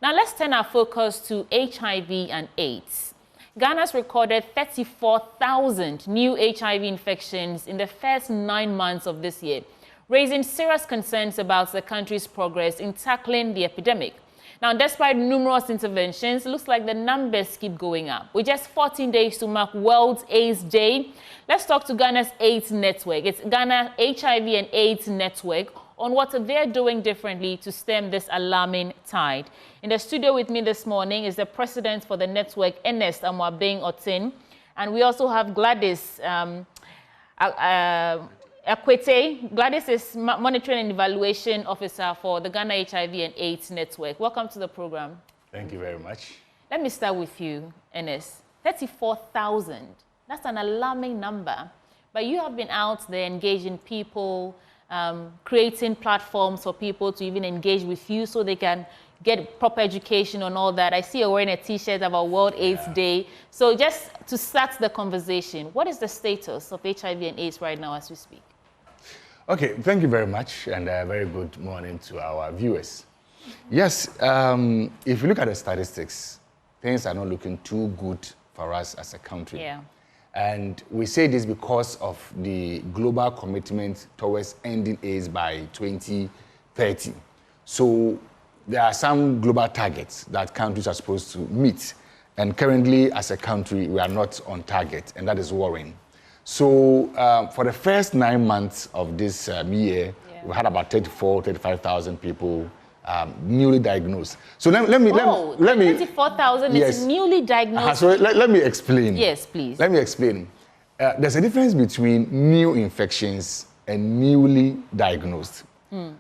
Now let's turn our focus to HIV and AIDS. Ghana's recorded 34,000 new HIV infections in the first 9 months of this year, raising serious concerns about the country's progress in tackling the epidemic. Now, despite numerous interventions, it looks like the numbers keep going up. With just 14 days to mark World AIDS Day, let's talk to Ghana's AIDS Network. It's Ghana HIV and AIDS Network on what they're doing differently to stem this alarming tide. In the studio with me this morning is the president for the network, Ernest Amwabeng-Otin, and we also have Gladys Akwete. Gladys is Monitoring and Evaluation Officer for the Ghana HIV and AIDS Network. Welcome to the program. Thank you very much. Let me start with you, Ernest. 34,000. That's an alarming number. But you have been out there engaging people, creating platforms for people to even engage with you so they can get proper education on all that. I see you're wearing a T-shirt about World AIDS Day. So just to start the conversation, what is the status of HIV and AIDS right now as we speak? Okay, thank you very much, and a very good morning to our viewers. Yes, if you look at the statistics, things are not looking too good for us as a country. Yeah. And we say this because of the global commitment towards ending AIDS by 2030. So there are some global targets that countries are supposed to meet. And currently, as a country, we are not on target, and that is worrying. So for the first 9 months of this year, we had about 35,000 people newly diagnosed. So let me 34,000 is newly diagnosed. So let me explain. Yes, please. Let me explain. There's a difference between new infections and newly diagnosed.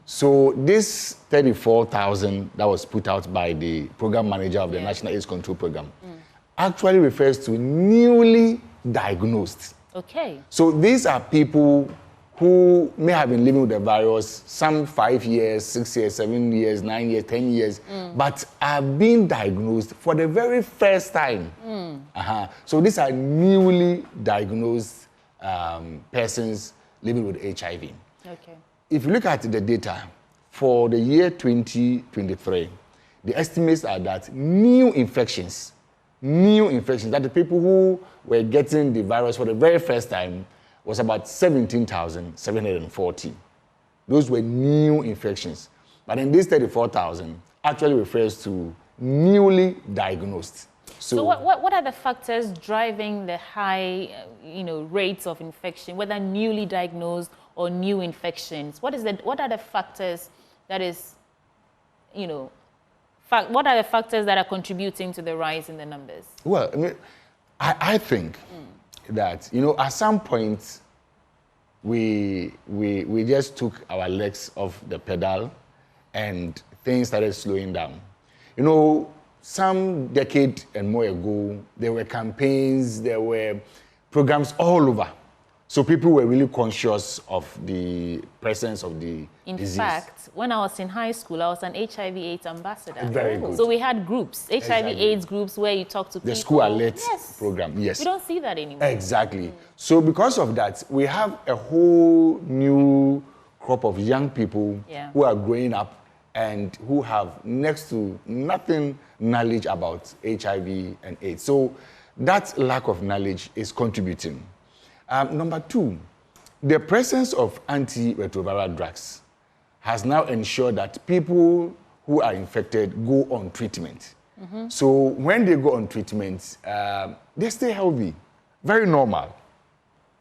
So this 34,000 that was put out by the program manager of the National AIDS Control Program actually refers to newly diagnosed. Okay. So these are people who may have been living with the virus some 5 years, 6 years, 7 years, 9 years, 10 years, but are being diagnosed for the very first time. So these are newly diagnosed persons living with HIV. Okay. If you look at the data for the year 2023, the estimates are that new infections, that the people who were getting the virus for the very first time was about 17,740. Those were new infections. But in this 34,000 actually refers to newly diagnosed. So what are the factors driving the high rates of infection, whether newly diagnosed or new infections? What are the factors that is, what are the factors that are contributing to the rise in the numbers? Well, I think that, at some point, we just took our legs off the pedal and things started slowing down. Some decade and more ago, there were campaigns, there were programs all over. So people were really conscious of the presence of the disease. In fact, when I was in high school, I was an HIV/AIDS ambassador. Very good. So we had groups, HIV/AIDS groups, where you talk to people. The school alert program, yes. We don't see that anymore. Exactly. So because of that, we have a whole new crop of young people who are growing up and who have next to nothing knowledge about HIV and AIDS. So that lack of knowledge is contributing. Number two, the presence of antiretroviral drugs has now ensured that people who are infected go on treatment. So when they go on treatment, they stay healthy, very normal.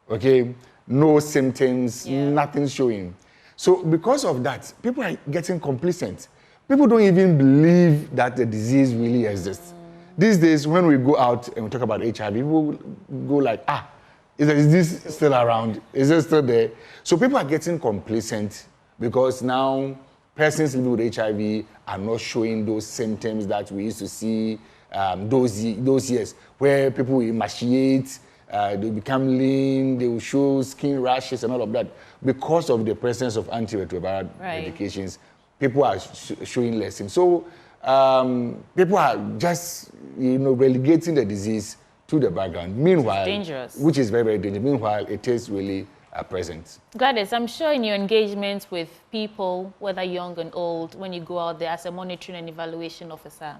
Okay, no symptoms, nothing showing. So because of that, people are getting complacent. People don't even believe that the disease really exists. These days, when we go out and we talk about HIV, people go like, is this still around? Is it still there? So people are getting complacent because now persons living with HIV are not showing those symptoms that we used to see those years, where people will emaciate, they become lean, they will show skin rashes and all of that. Because of the presence of antiretroviral medications, people are showing less. And so people are just relegating the disease to the background. Meanwhile, dangerous. Which is very, very dangerous. Meanwhile, it is really present. Gladys, I'm sure in your engagement with people, whether young and old, when you go out there as a monitoring and evaluation officer,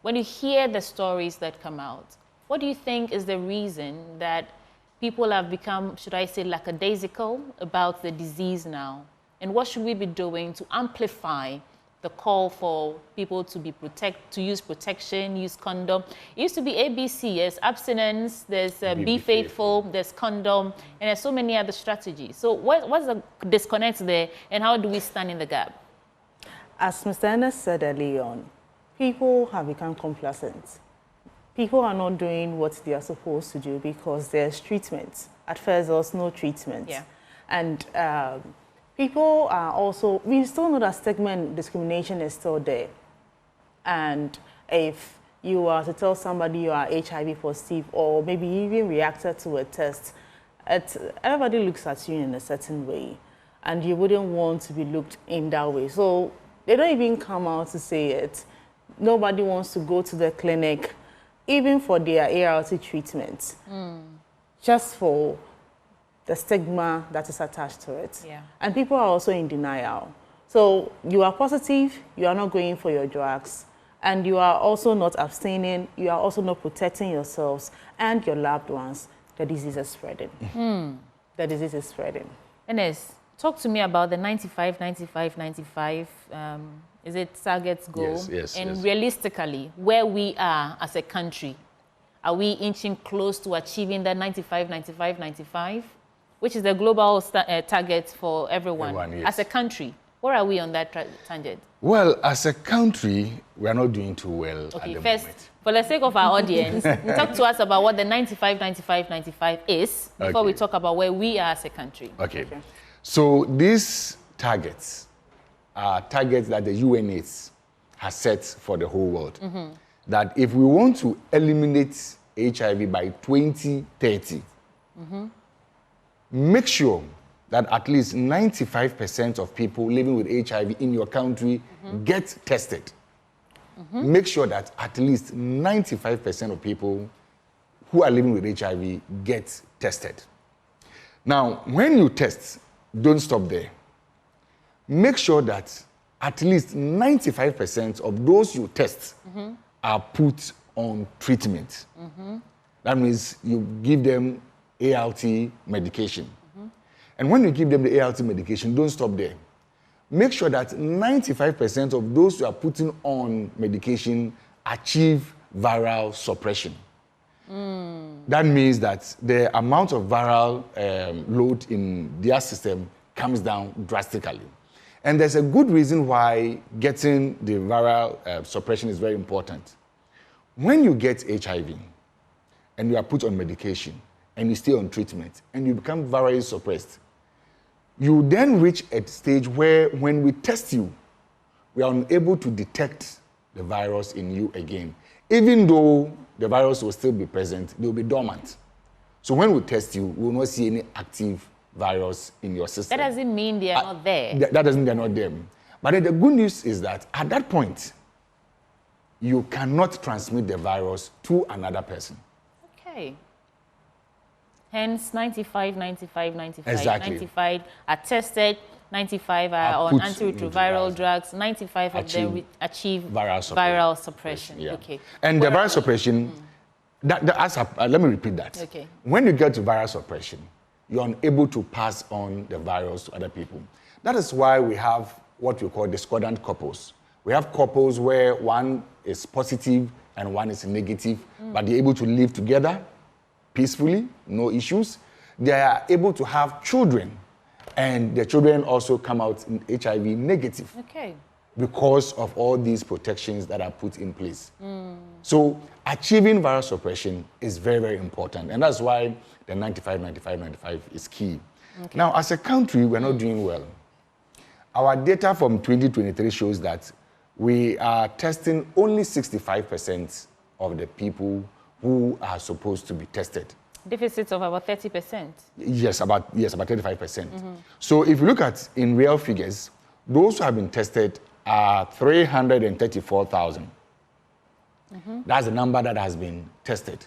when you hear the stories that come out, what do you think is the reason that people have become, should I say, lackadaisical about the disease now? And what should we be doing to amplify the call for people to to use protection, use condom? It used to be ABC, there's abstinence, there's be faithful, there's condom, and there's so many other strategies. So what's the disconnect there, and how do we stand in the gap? As Mr. Ernest said earlier on, people have become complacent. People are not doing what they are supposed to do because there's treatment. At first, there was no treatment. Yeah. And people are also, we still know that stigma and discrimination is still there. And if you are to tell somebody you are HIV positive or maybe even reacted to a test, everybody looks at you in a certain way. And you wouldn't want to be looked in that way. So they don't even come out to say it. Nobody wants to go to the clinic, even for their ART treatment, just for the stigma that is attached to it. Yeah. And people are also in denial. So you are positive, you are not going for your drugs, and you are also not abstaining, you are also not protecting yourselves and your loved ones. The disease is spreading. The disease is spreading. Ernest, talk to me about the 95, 95, 95. Is it target's goal? Yes. And realistically, where we are as a country, are we inching close to achieving that 95, 95, 95, which is the global target for everyone? Yes. As a country, where are we on that tangent? Well, as a country, we are not doing too well at the first, moment. for the sake of our audience, talk to us about what the 95, 95, 95 is before we talk about where we are as a country. Okay. So these targets are targets that the UNAIDS has set for the whole world. That if we want to eliminate HIV by 2030, make sure that at least 95% of people living with HIV in your country get tested. Make sure that at least 95% of people who are living with HIV get tested. Now, when you test, don't stop there. Make sure that at least 95% of those you test are put on treatment. That means you give them ART medication. And when you give them the ART medication, don't stop there. Make sure that 95% of those who are putting on medication achieve viral suppression. That means that the amount of viral load in their system comes down drastically. And there's a good reason why getting the viral suppression is very important. When you get HIV and you are put on medication and you stay on treatment and you become virally suppressed, you then reach a stage where when we test you, we are unable to detect the virus in you again. Even though the virus will still be present, they will be dormant. So when we test you, we will not see any active virus in your system. That doesn't mean they are not there. That doesn't mean they're not there. But the good news is that at that point, you cannot transmit the virus to another person. Okay. Hence, 95, 95, 95. Exactly. 95 are tested, 95 are on antiretroviral drugs, 95 of them achieve viral suppression. Yeah. Okay. And the viral suppression, let me repeat that. Okay. When you get to viral suppression, you're unable to pass on the virus to other people. That is why we have what we call discordant couples. We have couples where one is positive and one is negative, but they're able to live together peacefully, no issues. They are able to have children, and the children also come out HIV negative. Okay. Because of all these protections that are put in place. So achieving viral suppression is very, very important. And that's why the 95, 95, 95 is key. Okay. Now, as a country, we're not doing well. Our data from 2023 shows that we are testing only 65% of the people who are supposed to be tested. Deficits of about 30%. Yes, about 35%. So if you look at in real figures, those who have been tested are 334,000. That's the number that has been tested.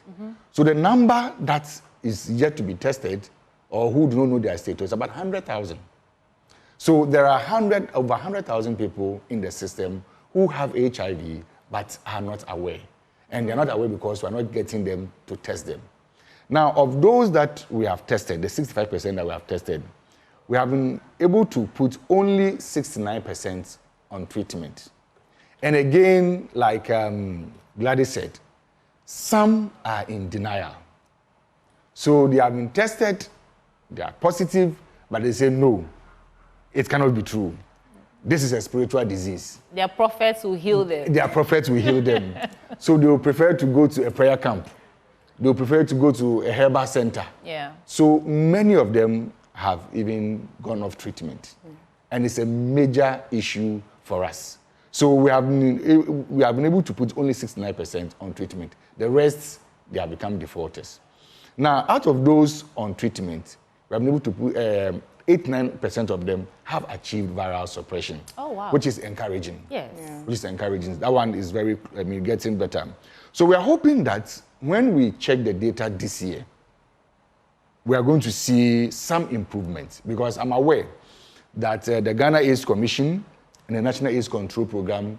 So the number that is yet to be tested or who do not know their status, about 100,000. So there are over 100,000 people in the system who have HIV but are not aware. And they're not aware because we're not getting them to test them. Now, of those that we have tested, the 65% that we have tested, we have been able to put only 69% on treatment. And again, like Gladys said, some are in denial. So they have been tested, they are positive, but they say no, it cannot be true. This is a spiritual disease. Their prophets will heal them. Their prophets will heal them. So they will prefer to go to a prayer camp. They will prefer to go to a herbal center. Yeah. So many of them have even gone off treatment. And it's a major issue for us. So we have been able to put only 69% on treatment. The rest, they have become defaulters. Now, out of those on treatment, we have been able to put 89% of them have achieved viral suppression. Oh, wow. Which is encouraging. Yes. Yeah. Which is encouraging. That one is very, getting better. So we are hoping that when we check the data this year, we are going to see some improvement, because I'm aware that the Ghana AIDS Commission and the National AIDS Control Program,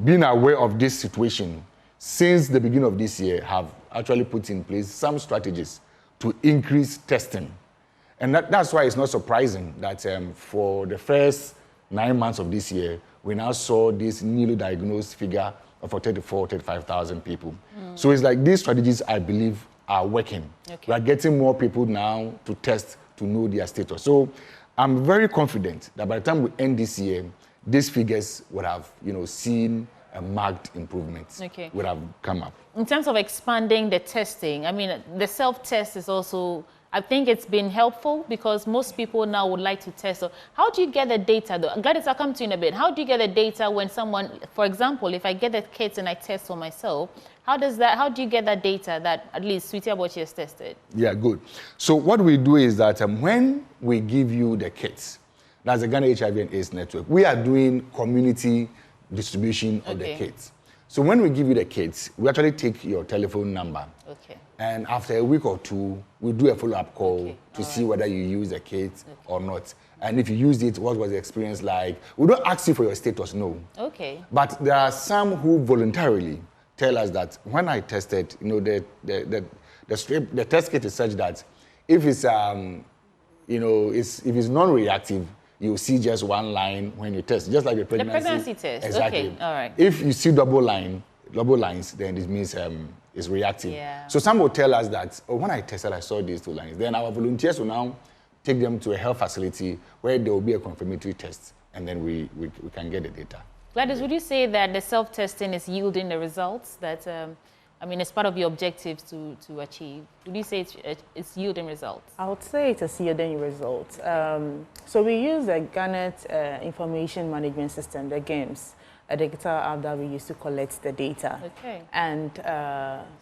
being aware of this situation since the beginning of this year, have actually put in place some strategies to increase testing. And that's why it's not surprising that for the first 9 months of this year, we now saw this newly diagnosed figure of 35,000 people. So it's like these strategies, I believe, are working. Okay. We are getting more people now to test to know their status. So I'm very confident that by the time we end this year, these figures would have, seen a marked improvement. Okay. Would have come up. In terms of expanding the testing, I mean, the self-test is also, I think it's been helpful because most people now would like to test. So how do you get the data, though? Gladys, I'll come to you in a bit. How do you get the data when someone, for example, if I get the kits and I test for myself, how do you get that data that at least Sweetie Abochi has tested? Yeah, good. So what we do is that when we give you the kits, that's the Ghana HIV and AIDS Network, we are doing community distribution of the kits. So when we give you the kits, we actually take your telephone number. Okay. And after a week or two, we do a follow-up call to see whether you use the kit or not. And if you used it, what was the experience like? We don't ask you for your status, no. Okay. But there are some who voluntarily tell us that when I tested, the test kit is such that if it's if it's non-reactive, you see just one line when you test, just like the pregnancy test. Exactly. Okay. All right. If you see double lines, then it means it's reactive. Yeah. So some will tell us that, when I tested, I saw these 2 lines. Then our volunteers will now take them to a health facility where there will be a confirmatory test, and then we can get the data. Gladys, would you say that the self-testing is yielding the results that, it's part of your objectives to achieve? Would you say it's yielding results? I would say it is yielding results. So we use the Ghana Information Management System, the GIMS, a digital app that we use to collect the data. Okay. And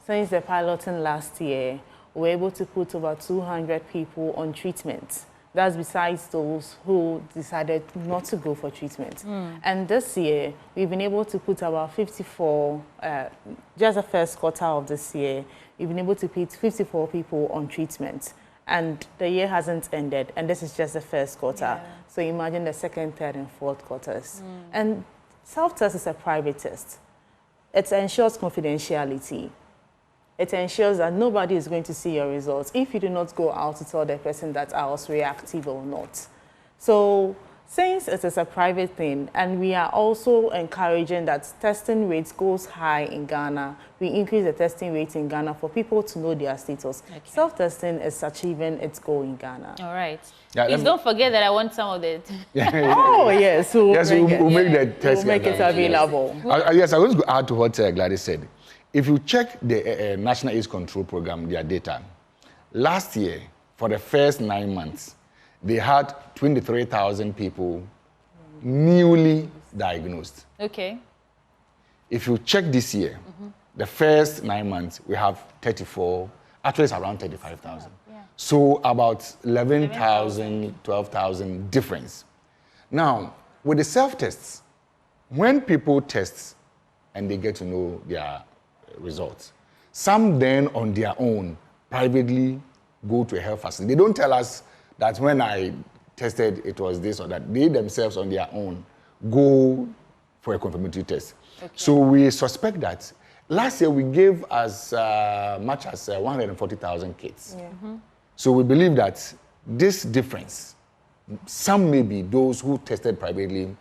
since the piloting last year, we were able to put over 200 people on treatment. That's besides those who decided not to go for treatment. And this year, we've been able to put about 54, just the first quarter of this year, we've been able to put 54 people on treatment. And the year hasn't ended, and this is just the first quarter. Yeah. So imagine the second, third, and fourth quarters. And self-test is a private test. It ensures confidentiality. It ensures that nobody is going to see your results if you do not go out to tell the person that I was reactive or not. So since it is a private thing, and we are also encouraging that testing rates goes high in Ghana, we increase the testing rate in Ghana for people to know their status. Okay. Self-testing is achieving its goal in Ghana. All right. Yeah, please don't forget that I want some of it. Oh, yes. We'll make the test. We'll make it available. Yes, I was going to add to what Gladys said. If you check the National AIDS Control Program, their data, last year, for the first 9 months, they had 23,000 people newly diagnosed. Okay. If you check this year, the first 9 months, we have 34, actually it's around 35,000. Yeah. So about 11,000, 12,000 difference. Now, with the self-tests, when people test and they get to know their results, some then on their own privately go to a health facility. They don't tell us that when I tested, it was this or that. They themselves on their own go for a confirmatory test. Okay. So we suspect that. Last year, we gave as much as 140,000 kits. Yeah. So we believe that this difference, some may be those who tested privately,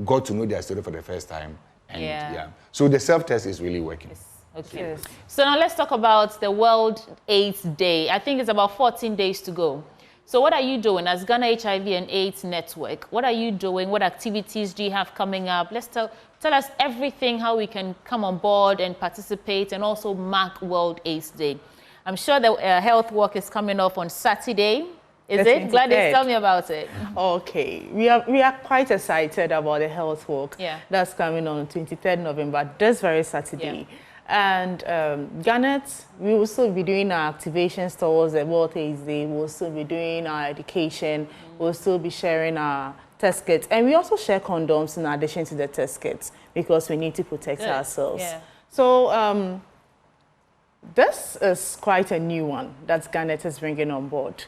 got to know their story for the first time. And so the self-test is really working. Yes. Okay. Yes. So now let's talk about the World AIDS Day. I think it's about 14 days to go. So what are you doing as Ghana HIV and AIDS Network? What are you doing? What activities do you have coming up? Let's tell us everything, how we can come on board and participate and also mark World AIDS Day. I'm sure the health walk is coming up on Saturday. Is it? Gladys, tell me about it. Okay. We are quite excited about the health walk that's coming on 23rd November, this very Saturday. Yeah. And Ghana, we will still be doing our activations towards the World AIDS Day. We'll still be doing our education. We'll still be sharing our test kits. And we also share condoms in addition to the test kits because we need to protect ourselves. Yeah. So this is quite a new one that Ghana is bringing on board.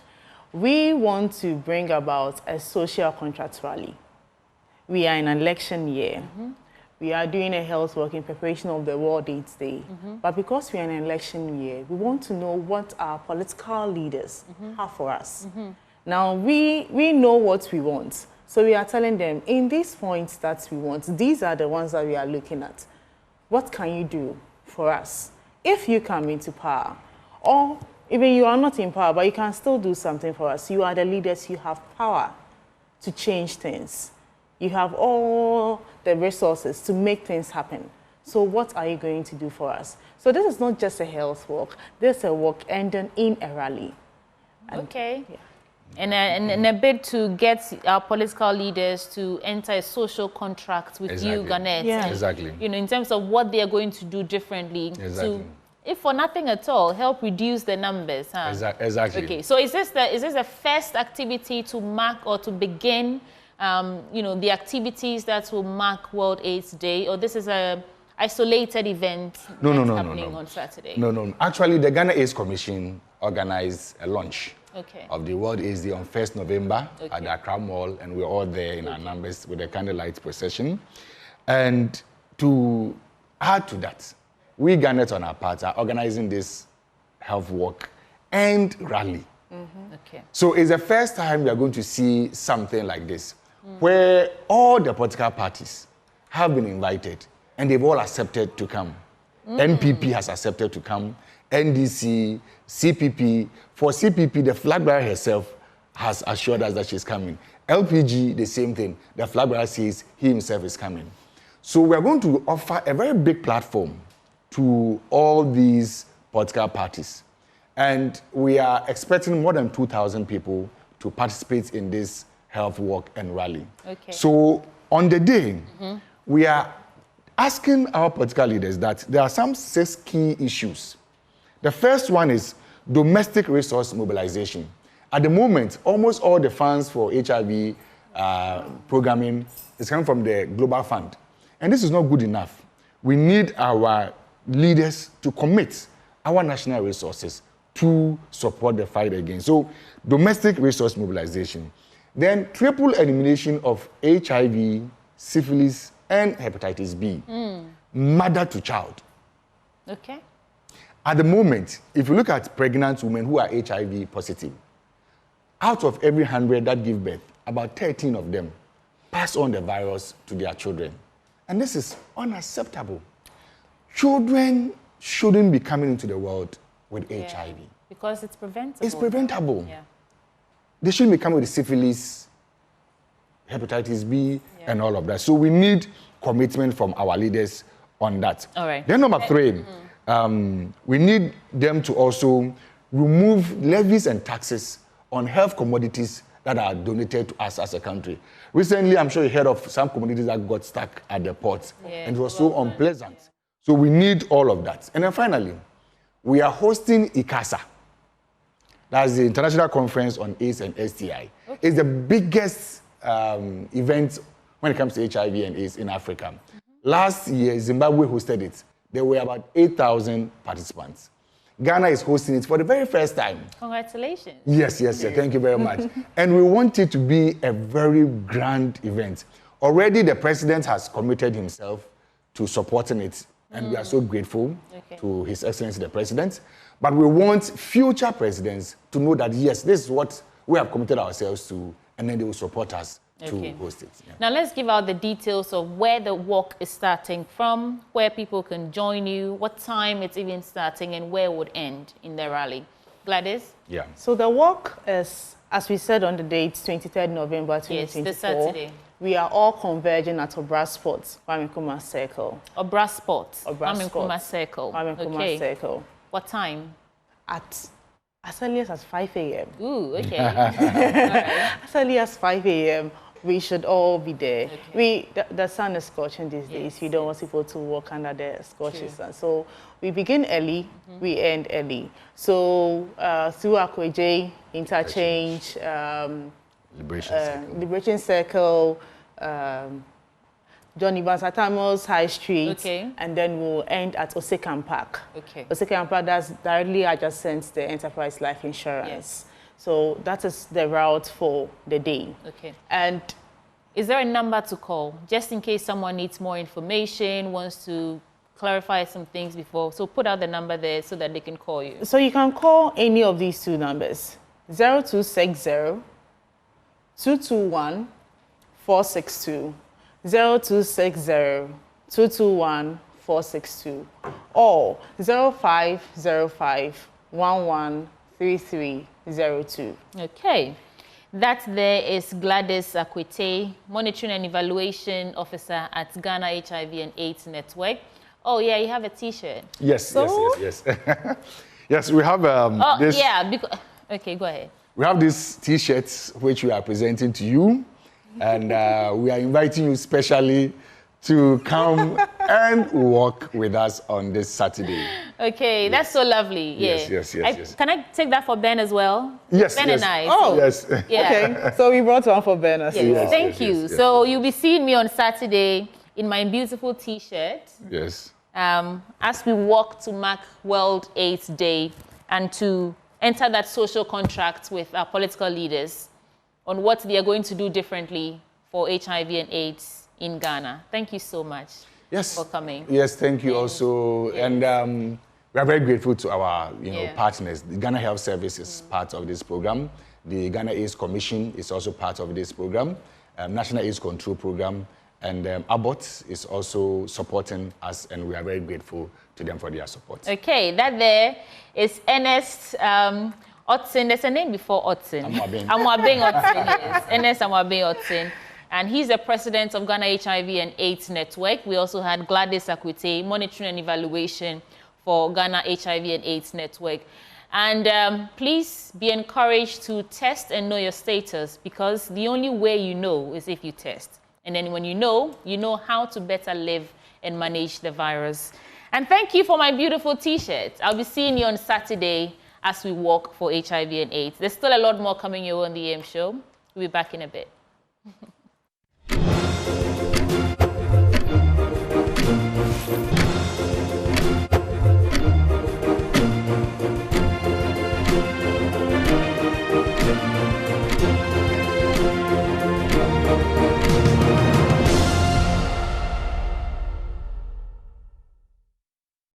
We want to bring about a social contract rally. We are in an election year. We are doing a health work in preparation of the World AIDS Day. But because we are in an election year, we want to know what our political leaders have for us. Now, we know what we want. So we are telling them, in these points that we want, these are the ones that we are looking at. What can you do for us? If you come into power, or even you are not in power, but you can still do something for us. You are the leaders, you have power to change things. You have all the resources to make things happen. So what are you going to do for us? So this is not just a health walk. This is a walk ending in a rally. And, okay. Yeah. And in a bid to get our political leaders to enter a social contract with you, Garnet. Yeah. Exactly. You know, in terms of what they are going to do differently to, if for nothing at all, help reduce the numbers. Huh? Exactly. Okay. So is this the first activity to mark or to begin you know, the activities that will mark World AIDS Day, or this is a isolated event happening on Saturday? No. Actually, the Ghana AIDS Commission organized a launch of the World AIDS Day on 1st November at the Accra Mall, and we're all there in our numbers with a candlelight procession. And to add to that, we Ghanaians on our part are organizing this health walk and rally. So it's the first time we are going to see something like this, where all the political parties have been invited and they've all accepted to come. NPP has accepted to come, NDC, CPP. For CPP, the flag bearer herself has assured us that she's coming. LPG, the same thing. The flag bearer says he himself is coming. So we're going to offer a very big platform to all these political parties. And we are expecting more than 2,000 people to participate in this health walk and rally. So on the day, we are asking our political leaders that there are some 6 key issues. The first one is domestic resource mobilization. At the moment, almost all the funds for HIV programming is coming from the Global Fund. And this is not good enough. We need our leaders to commit our national resources to support the fight against. So domestic resource mobilization. Then triple elimination of HIV, syphilis, and hepatitis B, mother to child. At the moment, if you look at pregnant women who are HIV positive, out of every 100 that give birth, about 13 of them pass on the virus to their children. And this is unacceptable. Children shouldn't be coming into the world with HIV. Because it's preventable. It's preventable. They shouldn't be coming with syphilis, hepatitis B, and all of that. So we need commitment from our leaders on that. Then number 3, we need them to also remove levies and taxes on health commodities that are donated to us as a country. Recently, I'm sure you heard of some commodities that got stuck at the port, and it was so unpleasant. So we need all of that. And then finally, we are hosting ICASA. That's the International Conference on AIDS and STI. It's the biggest event when it comes to HIV and AIDS in Africa. Last year, Zimbabwe hosted it. There were about 8,000 participants. Ghana is hosting it for the very first time. Congratulations. Yes, yes, yes. Thank you very much. And we want it to be a very grand event. Already the president has committed himself to supporting it, and we are so grateful to His Excellency the President. But we want future presidents to know that, yes, this is what we have committed ourselves to, and then they will support us to host it. Yeah. Now let's give out the details of where the walk is starting from, where people can join you, what time it's even starting, and where it would end in the rally. Gladys? Yeah. So the walk is, as we said on the date, 23rd November 2024. Yes, this Saturday. We are all converging at Obra Sports, Kwame Nkrumah Circle. Obra Sports, Kwame Nkrumah Circle. Kwame Nkrumah Circle. What time? At as early as 5 a.m. Ooh, okay. As early as 5 a.m. we should all be there. The sun is scorching these days. We don't want people to walk under the scorching sun. So we begin early, we end early. So through Akweje, Interchange, Liberation Circle, John Evans Atamos High Street, and then we'll end at Osekan Park. Osekan Park, that's directly adjacent to the Enterprise Life Insurance. So that is the route for the day. And is there a number to call, just in case someone needs more information, wants to clarify some things before? So put out the number there so that they can call you. So you can call any of these two numbers, 0260 221 462, 0260 221 462, or 0505 113302. Okay. That there is Gladys Akwete, Monitoring and Evaluation Officer at Ghana HIV and AIDS Network. Oh, yeah, you have a T-shirt. Yes, yes. Yes, we have this. Yeah, okay, go ahead. We have these T-shirts which we are presenting to you, and we are inviting you specially to come and walk with us on this Saturday. Okay, that's so lovely. Yes. Can I take that for Ben as well? Yes, Ben and I. Oh, yes. Yeah. Okay, so we brought one for Ben as well. Thank you. So you'll be seeing me on Saturday in my beautiful T-shirt. Yes. As we walk to mark World AIDS Day and to enter that social contract with our political leaders on what they are going to do differently for HIV and AIDS in Ghana. Thank you so much for coming. Yes, thank you also. And we are very grateful to our partners. The Ghana Health Service is part of this program. The Ghana AIDS Commission is also part of this program. National AIDS Control Program. And Abbott is also supporting us, and we are very grateful to them for their support. Okay, that there is Ernest Otson. There's a name before Otson. Amwabeng Otson, yes. Ernest Amwabeng Otson. And he's the president of Ghana HIV and AIDS Network. We also had Gladys Akwete, Monitoring and Evaluation for Ghana HIV and AIDS Network. And please be encouraged to test and know your status, because the only way you know is if you test. And then when you know how to better live and manage the virus. And thank you for my beautiful T-shirt. I'll be seeing you on Saturday as we walk for HIV and AIDS. There's still a lot more coming your way on the AM show. We'll be back in a bit.